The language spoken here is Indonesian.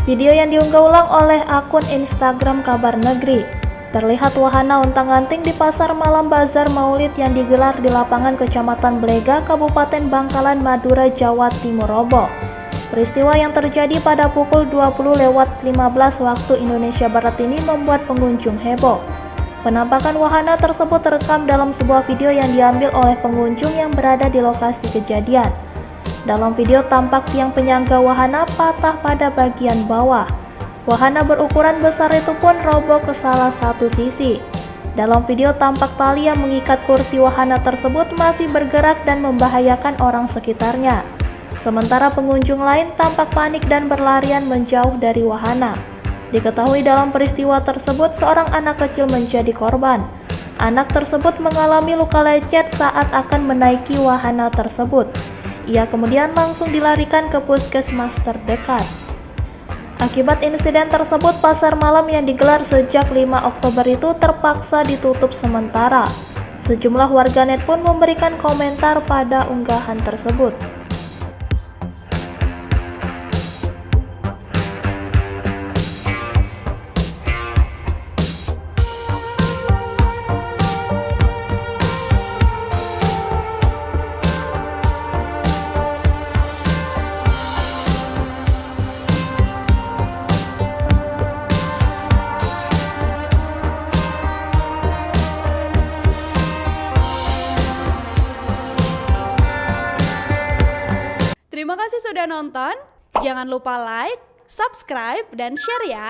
Video yang diunggah ulang oleh akun Instagram Kabar Negeri. Terlihat wahana untang-anting di pasar malam Bazar Maulid yang digelar di lapangan Kecamatan Blega, Kabupaten Bangkalan, Madura, Jawa Timur roboh. Peristiwa yang terjadi pada pukul 20.15 waktu Indonesia Barat ini membuat pengunjung heboh. Penampakan wahana tersebut terekam dalam sebuah video yang diambil oleh pengunjung yang berada di lokasi kejadian. Dalam video tampak tiang penyangga wahana patah pada bagian bawah. Wahana berukuran besar itu pun roboh ke salah satu sisi. Dalam video tampak tali yang mengikat kursi wahana tersebut masih bergerak dan membahayakan orang sekitarnya. Sementara pengunjung lain tampak panik dan berlarian menjauh dari wahana. Diketahui dalam peristiwa tersebut seorang anak kecil menjadi korban. Anak tersebut mengalami luka lecet saat akan menaiki wahana tersebut. Ia kemudian langsung dilarikan ke puskesmas terdekat. Akibat insiden tersebut, pasar malam yang digelar sejak 5 Oktober itu terpaksa ditutup sementara. Sejumlah warganet pun memberikan komentar pada unggahan tersebut. Terima kasih sudah nonton. Jangan lupa like, subscribe, dan share ya.